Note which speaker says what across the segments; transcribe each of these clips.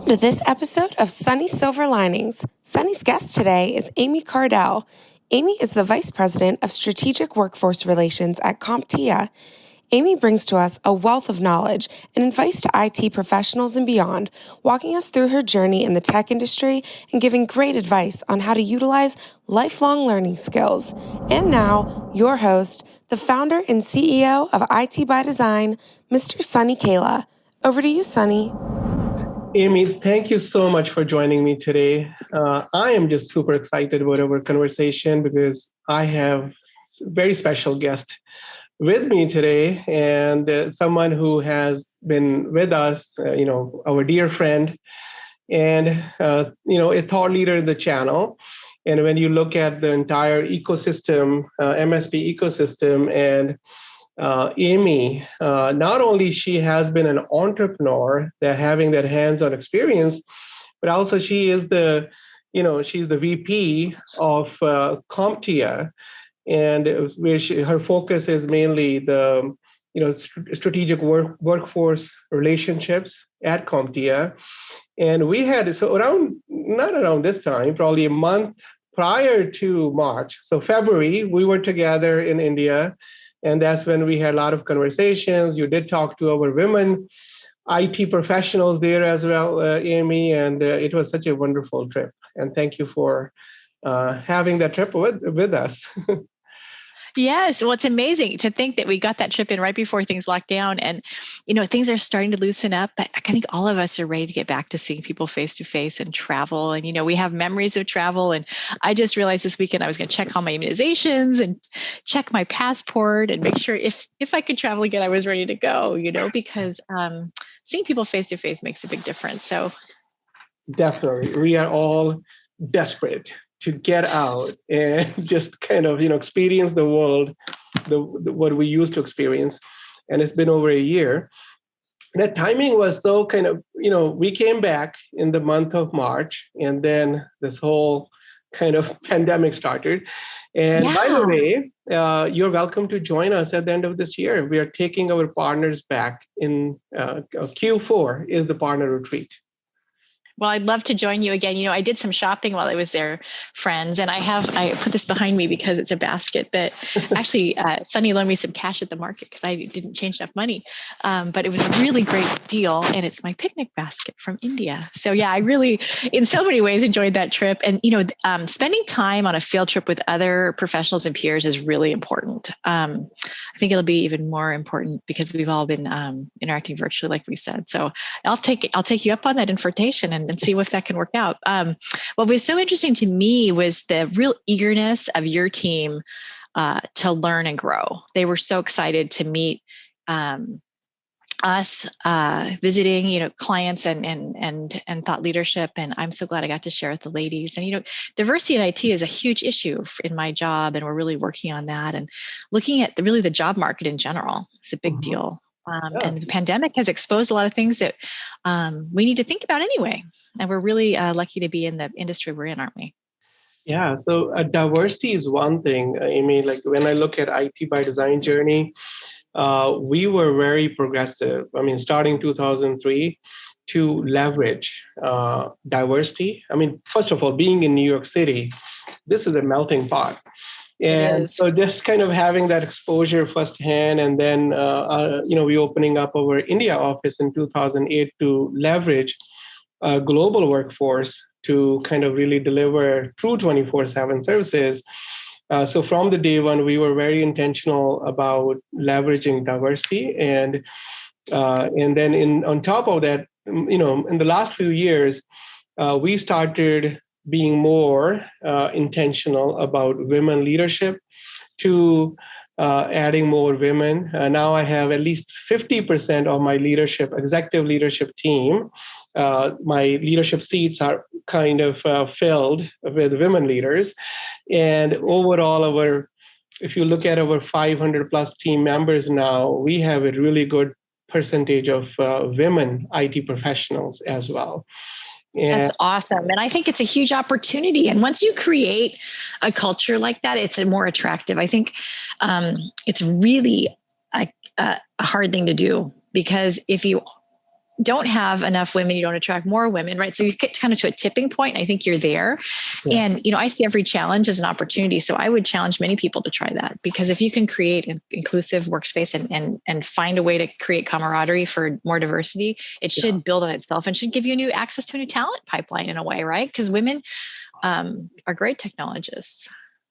Speaker 1: to this episode of Sunny Silver Linings. Sunny's guest today is Amy Kardel. Amy is the Vice President of Strategic Workforce Relations at CompTIA. Amy brings to us a wealth of knowledge and advice to IT professionals and beyond, walking us through her journey in the tech industry and giving great advice on how to utilize lifelong learning skills. And now, your host, the founder and CEO of IT by Design, Mr. Sunny Kaila. Over to you, Sunny.
Speaker 2: Amy, thank you so much for joining me today. I am just super excited about our conversation because I have a very special guest with me today, and someone who has been with us, our dear friend, and a thought leader in the channel. And when you look at the entire ecosystem, MSP ecosystem, and Amy, not only she has been an entrepreneur, that having that hands-on experience, but also she is she's the VP of CompTIA, and where her focus is mainly the strategic workforce relationships at CompTIA. And we had not around this time, probably a month prior to March, so February, we were together in India. And that's when we had a lot of conversations. You did talk to our women IT professionals there as well, Amy, and it was such a wonderful trip. And thank you for having that trip with us.
Speaker 3: Yes. Well, it's amazing to think that we got that trip in right before things locked down, and, things are starting to loosen up. But I think all of us are ready to get back to seeing people face to face and travel. And, we have memories of travel. And I just realized this weekend I was going to check all my immunizations and check my passport and make sure if I could travel again, I was ready to go, because seeing people face to face makes a big difference. So
Speaker 2: definitely, we are all desperate to get out and just kind of, experience the world, what we used to experience. And it's been over a year. That timing was so kind of, we came back in the month of March, and then this whole kind of pandemic started. And by the way, you're welcome to join us at the end of this year. We are taking our partners back in Q4 is the partner retreat.
Speaker 3: Well, I'd love to join you again. I did some shopping while I was there, friends, and I put this behind me because it's a basket, but actually Sunny loaned me some cash at the market because I didn't change enough money. But it was a really great deal, and it's my picnic basket from India. So yeah, I really, in so many ways, enjoyed that trip. And, spending time on a field trip with other professionals and peers is really important. I think it'll be even more important because we've all been interacting virtually, like we said. So I'll take you up on that invitation and see if that can work out. What was so interesting to me was the real eagerness of your team to learn and grow. They were so excited to meet us, visiting, clients and thought leadership. And I'm so glad I got to share with the ladies. And, diversity in IT is a huge issue in my job, and we're really working on that and looking at the job market in general. It's a big deal. And the pandemic has exposed a lot of things that we need to think about anyway. And we're really lucky to be in the industry we're in, aren't we?
Speaker 2: Yeah. So diversity is one thing. I mean, like when I look at IT by Design journey, we were very progressive. I mean, starting 2003 to leverage diversity. I mean, first of all, being in New York City, this is a melting pot. And so just kind of having that exposure firsthand, and then, we opening up our India office in 2008 to leverage a global workforce to kind of really deliver true 24/7 services. So from the day one, we were very intentional about leveraging diversity. And then on top of that, in the last few years, we started being more intentional about women leadership to adding more women. Now I have at least 50% of my executive leadership team. My leadership seats are kind of filled with women leaders. And overall, if you look at our 500 plus team members now, we have a really good percentage of women IT professionals as well.
Speaker 3: And that's awesome. And I think it's a huge opportunity. And once you create a culture like that, it's more attractive. I think it's really a hard thing to do, because if you don't have enough women, you don't attract more women, right? So you get kind of to a tipping point. I think you're there. Yeah. And, I see every challenge as an opportunity. So I would challenge many people to try that, because if you can create an inclusive workspace and find a way to create camaraderie for more diversity, it should build on itself and should give you new access to a new talent pipeline in a way, right? Because women are great technologists.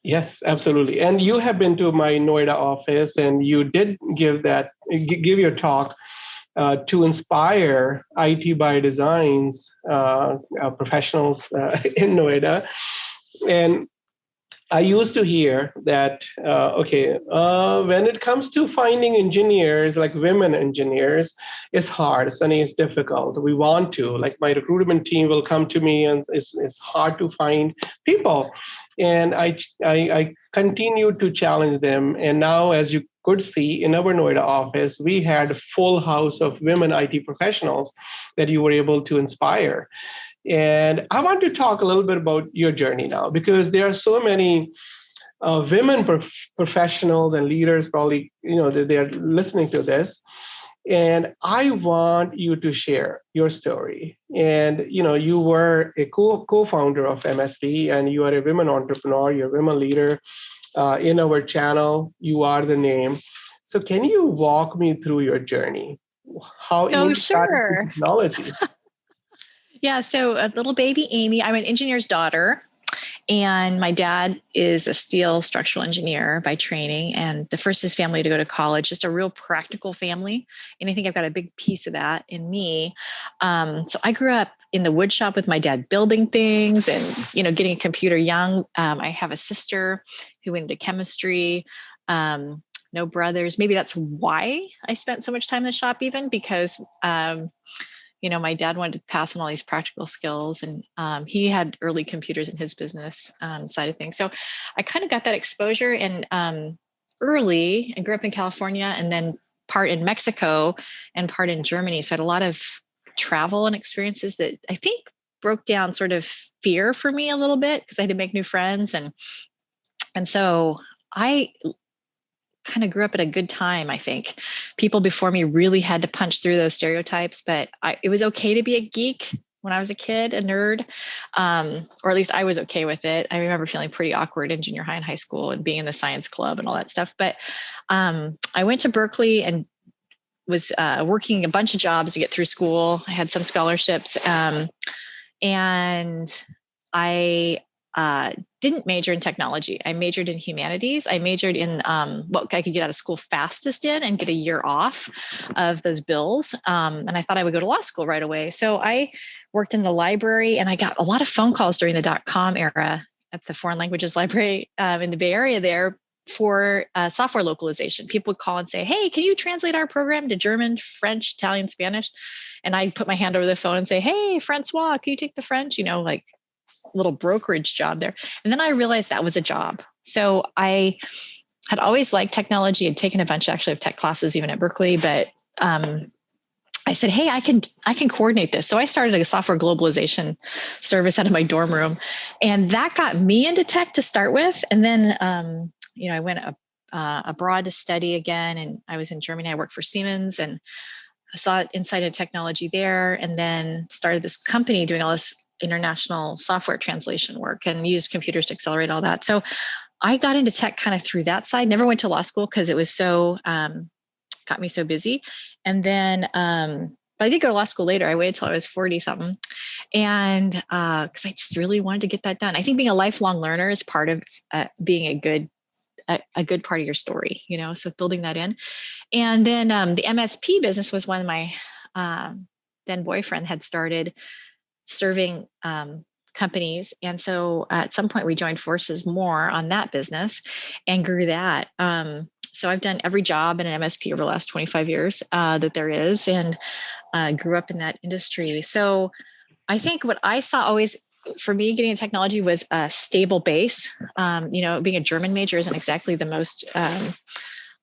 Speaker 2: Yes, absolutely. And you have been to my Noida office, and you did give your talk to inspire IT by Design's professionals in Noida. And I used to hear that, when it comes to finding engineers, like women engineers, it's hard. Sunny, it's difficult. We want to, like my recruitment team will come to me, and it's hard to find people. And I continue to challenge them. And now, as you could see in our Noida office, we had a full house of women IT professionals that you were able to inspire. And I want to talk a little bit about your journey now, because there are so many women professionals and leaders, probably, they're listening to this. And I want you to share your story. And, you were a co-founder of MSP, and you are a women entrepreneur, you're a women leader. In our channel, you are the name. So can you walk me through your journey? How you started technology?
Speaker 3: Yeah. So a little baby Amy, I'm an engineer's daughter, and my dad is a steel structural engineer by training, and the first in his family to go to college, just a real practical family. And I think I've got a big piece of that in me. So I grew up in the wood shop with my dad, building things and, getting a computer young. I have a sister who went into chemistry. No brothers. Maybe that's why I spent so much time in the shop, even because, my dad wanted to pass on all these practical skills, and he had early computers in his business side of things. So I kind of got that exposure and early. I grew up in California, and then part in Mexico and part in Germany. So I had a lot of travel and experiences that I think broke down sort of fear for me a little bit, because I had to make new friends. And so I kind of grew up at a good time. I think people before me really had to punch through those stereotypes, but it was okay to be a geek when I was a kid, a nerd, or at least I was okay with it. I remember feeling pretty awkward in junior high and high school and being in the science club and all that stuff. But I went to Berkeley and was working a bunch of jobs to get through school. I had some scholarships, and I didn't major in technology. I majored in humanities. I majored in what I could get out of school fastest in and get a year off of those bills. And I thought I would go to law school right away. So I worked in the library, and I got a lot of phone calls during the .com era at the Foreign Languages Library in the Bay Area there for software localization. People would call and say, "Hey, can you translate our program to German, French, Italian, Spanish?" And I'd put my hand over the phone and say, "Hey, Francois, can you take the French?" Like little brokerage job there. And then I realized that was a job. So I had always liked technology. I'd taken a bunch actually of tech classes even at Berkeley, but I said, "Hey, I can coordinate this." So I started a software globalization service out of my dorm room, and that got me into tech to start with. And then I went abroad to study again, and I was in Germany. I worked for Siemens, and I saw insight into technology there, and then started this company doing all this international software translation work and used computers to accelerate all that. So I got into tech kind of through that side. Never went to law school because it was so got me so busy. And then but I did go to law school later. I waited till I was 40 something, and because I just really wanted to get that done. I think being a lifelong learner is part of being a good part of your story, so building that in. And then the MSP business was one of my then boyfriend had started serving companies. And so at some point we joined forces more on that business and grew that. So I've done every job in an MSP over the last 25 years that there is, and grew up in that industry. So I think what I saw always for me getting into technology was a stable base. Being a German major isn't exactly the most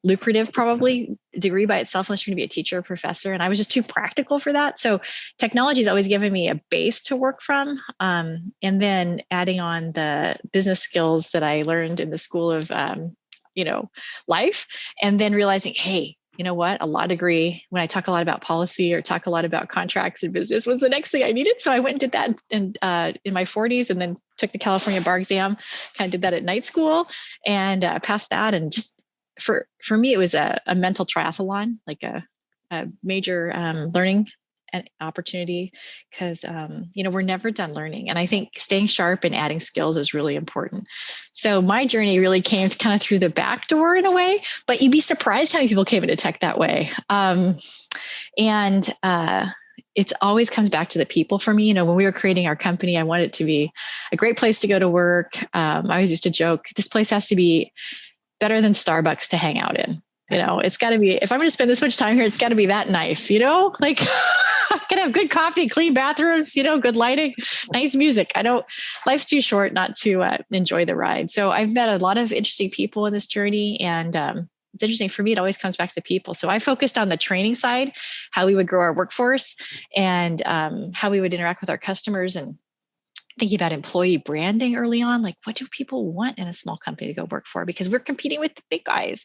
Speaker 3: lucrative probably degree by itself unless you're going to be a teacher or professor. And I was just too practical for that. So technology has always given me a base to work from. And then adding on the business skills that I learned in the school of, life, and then realizing, hey, you know what, a law degree, when I talk a lot about policy or talk a lot about contracts and business, was the next thing I needed. So I went and did that in my 40s, and then took the California bar exam, kind of did that at night school, and passed that. And just for me, it was a mental triathlon, like a major learning an opportunity, because we're never done learning, and I think staying sharp and adding skills is really important. So my journey really came kind of through the back door in a way, but you'd be surprised how many people came into tech that way. It always comes back to the people for me. When we were creating our company, I wanted it to be a great place to go to work. I always used to joke, this place has to be better than Starbucks to hang out in. It's got to be, if I'm going to spend this much time here, it's got to be that nice, like I can have good coffee, clean bathrooms, good lighting, nice music. Life's too short not to enjoy the ride. So I've met a lot of interesting people in this journey, and it's interesting for me. It always comes back to the people. So I focused on the training side, how we would grow our workforce, and how we would interact with our customers, and thinking about employee branding early on, like what do people want in a small company to go work for? Because we're competing with the big guys.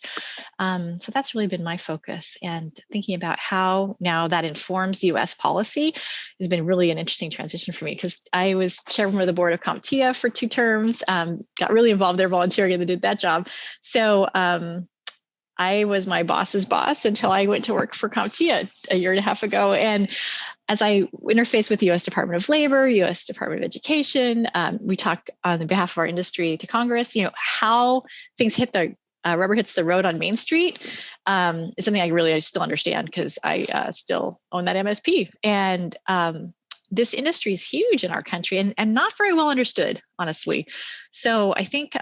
Speaker 3: So that's really been my focus, and thinking about how now that informs US policy has been really an interesting transition for me, because I was chairman of the board of CompTIA for 2 terms, got really involved there volunteering and did that job. So I was my boss's boss until I went to work for CompTIA a year and a half ago. And as I interface with the U.S. Department of Labor, U.S. Department of Education, we talk on the behalf of our industry to Congress, how things rubber hits the road on Main Street is something I still understand, because I still own that MSP. And this industry is huge in our country, and not very well understood, honestly. So I think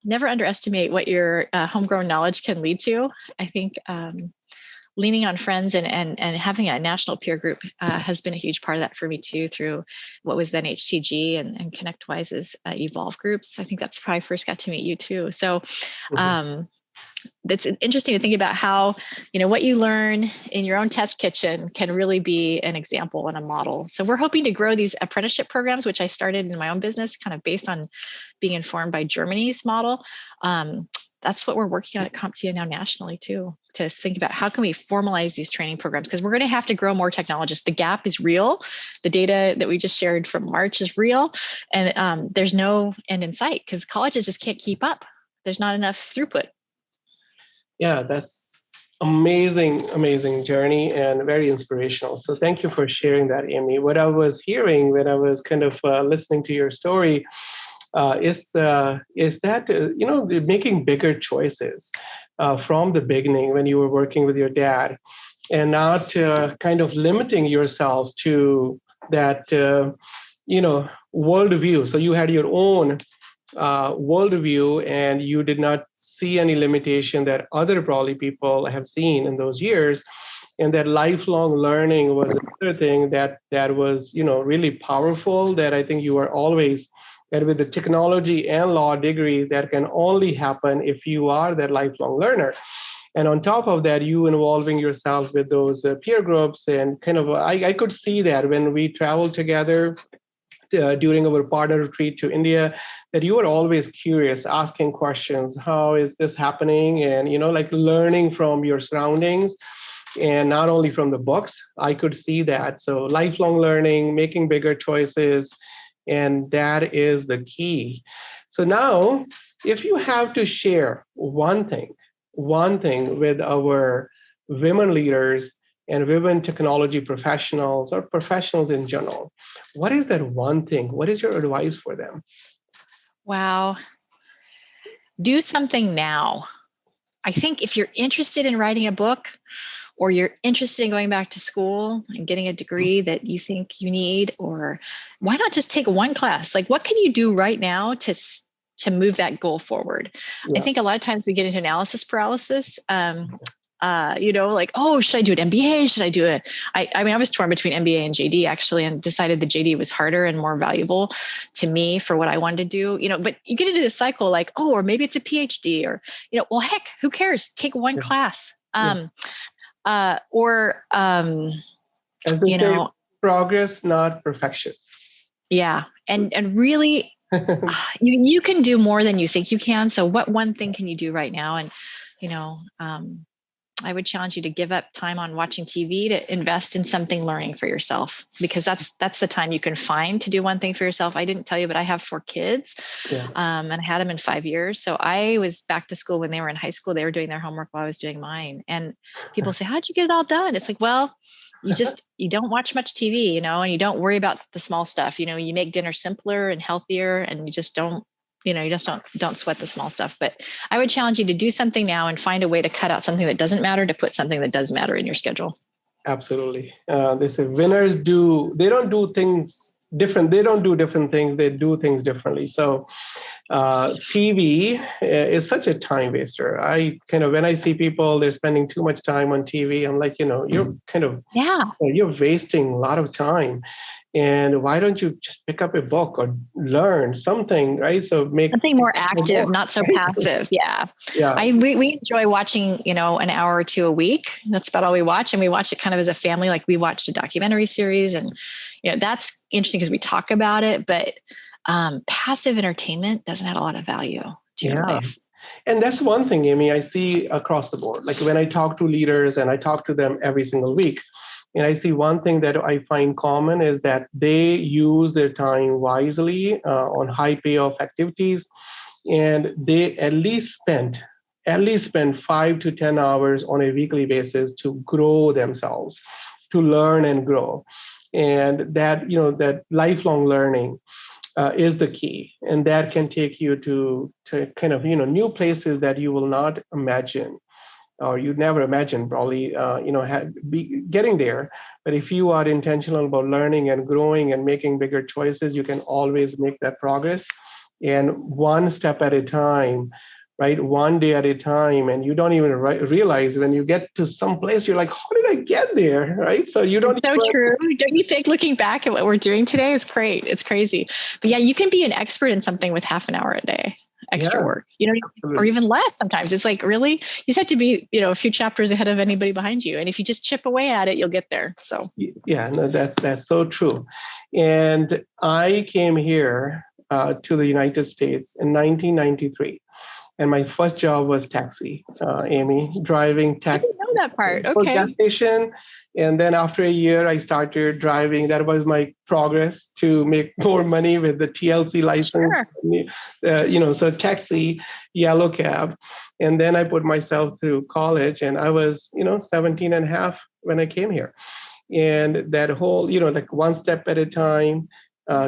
Speaker 3: never underestimate what your homegrown knowledge can lead to. I think leaning on friends and having a national peer group has been a huge part of that for me too, through what was then HTG and ConnectWise's Evolve groups. I think that's how I first got to meet you too. So it's interesting to think about how, what you learn in your own test kitchen can really be an example and a model. So we're hoping to grow these apprenticeship programs, which I started in my own business, kind of based on being informed by Germany's model. That's what we're working on at CompTIA now nationally too, to think about how can we formalize these training programs, because we're going to have to grow more technologists. The gap is real. The data that we just shared from March is real, and there's no end in sight, because colleges just can't keep up. There's not enough throughput.
Speaker 2: Yeah, that's amazing journey, and very inspirational. So thank you for sharing that, Amy. What I was hearing when I was kind of listening to your story is that making bigger choices from the beginning when you were working with your dad, and not kind of limiting yourself to that worldview. So you had your own worldview, and you did not see any limitation that other probably people have seen in those years. And that lifelong learning was another thing that was really powerful, that I think you are always, that with the technology and law degree, that can only happen if you are that lifelong learner. And on top of that, you involving yourself with those peer groups, and kind of I could see that when we traveled together during our partner retreat to India, that you were always curious, asking questions, how is this happening? And, like learning from your surroundings, and not only from the books. I could see that. So lifelong learning, making bigger choices, and that is the key. So now, if you have to share one thing with our women leaders and women technology professionals, or professionals in general, what is that one thing? What is your advice for them?
Speaker 3: Wow. Do something now. I think if you're interested in writing a book, or you're interested in going back to school and getting a degree that you think you need, or why not just take one class? Like, what can you do right now to move that goal forward? Yeah. I think a lot of times we get into analysis paralysis. Like, oh, should I do an MBA? Should I do it? I was torn between MBA and JD actually, and decided the JD was harder and more valuable to me for what I wanted to do, but you get into this cycle like, oh, or maybe it's a PhD, or, well, heck, who cares? Take one class. Say,
Speaker 2: progress, not perfection.
Speaker 3: Yeah. And really, you can do more than you think you can. So what one thing can you do right now? And, I would challenge you to give up time on watching TV to invest in something learning for yourself, because that's the time you can find to do one thing for yourself. I didn't tell you, but I have 4 kids,
Speaker 2: Yeah.
Speaker 3: and I had them in 5 years. So I was back to school when they were in high school. They were doing their homework while I was doing mine. And people say, how'd you get it all done? It's like, well, you don't watch much TV, and you don't worry about the small stuff. You make dinner simpler and healthier, and you just don't sweat the small stuff. But I would challenge you to do something now and find a way to cut out something that doesn't matter to put something that does matter in your schedule.
Speaker 2: Absolutely. They say winners they don't do things different. They don't do different things. They do things differently. So TV is such a time waster. When I see people, they're spending too much time on TV, I'm like, you're you're wasting a lot of time. And why don't you just pick up a book or learn something, right? So make
Speaker 3: something more active, not so passive. Yeah. We enjoy watching, an hour or 2 a week. That's about all we watch. And we watch it kind of as a family. Like we watched a documentary series, and, that's interesting because we talk about it, but passive entertainment doesn't add a lot of value to your life.
Speaker 2: And that's one thing, Amy, I see across the board. Like when I talk to leaders, and I talk to them every single week, and I see one thing that I find common is that they use their time wisely on high payoff activities, and they at least spend 5 to 10 hours on a weekly basis to grow themselves, to learn and grow. And that lifelong learning is the key, and that can take you to kind of new places that you will not imagine, or you'd never imagine probably getting there. But if you are intentional about learning and growing and making bigger choices, you can always make that progress, and one step at a time, right? One day at a time. And you don't even realize when you get to some place, you're like, how did I get there? Right? So you don't.
Speaker 3: It's so true. Don't you think looking back at what we're doing today is great? It's crazy. But yeah, you can be an expert in something with half an hour a day. Extra work, or even less sometimes. It's like, really, you just have to be, a few chapters ahead of anybody behind you. And if you just chip away at it, you'll get there. So
Speaker 2: that's so true. And I came here to the United States in 1993. And my first job was taxi, Amy, driving taxi.
Speaker 3: I didn't know that part.
Speaker 2: For
Speaker 3: Okay.
Speaker 2: gas station. And then after a year, I started driving. That was my progress to make more money with the TLC license. Sure. So taxi, yellow cab. And then I put myself through college, and I was, 17 and a half when I came here. And that whole, like one step at a time,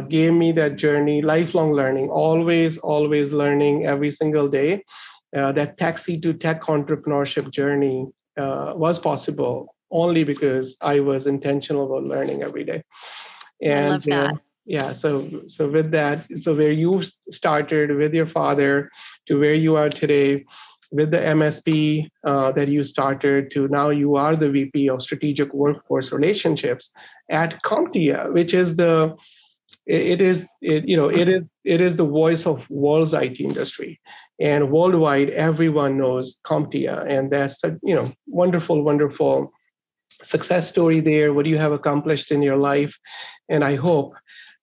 Speaker 2: gave me that journey, lifelong learning, always learning every single day. That taxi to tech entrepreneurship journey was possible only because I was intentional about learning every day. And
Speaker 3: I love that.
Speaker 2: So with that, so where you started with your father to where you are today, with the MSP that you started, to now you are the VP of Strategic Workforce Relationships at CompTIA, which is it is the voice of world's IT industry, and worldwide everyone knows CompTIA, and that's a wonderful success story there. What you have accomplished in your life, and I hope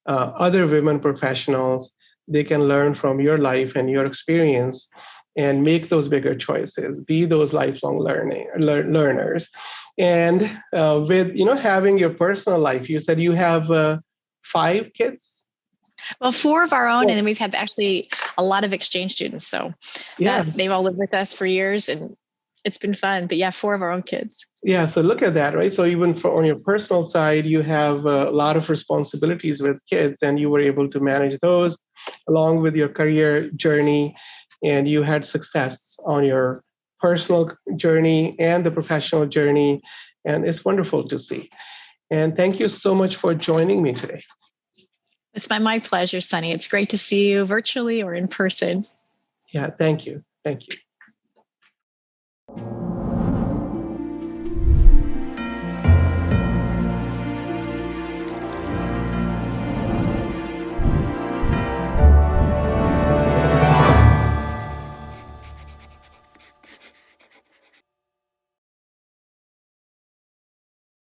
Speaker 2: other women professionals, they can learn from your life and your experience and make those bigger choices, be those lifelong learners. And with having your personal life, you said you have 5 kids?
Speaker 3: Well, 4 of our own, and then we've had actually a lot of exchange students. So they've all lived with us for years, and it's been fun. But 4 of our own kids.
Speaker 2: Yeah, so look at that, right? So even on your personal side, you have a lot of responsibilities with kids, and you were able to manage those along with your career journey, and you had success on your personal journey and the professional journey, and it's wonderful to see. And thank you so much for joining me today.
Speaker 3: It's my pleasure, Sunny. It's great to see you virtually or in person.
Speaker 2: Yeah, thank you. Thank you.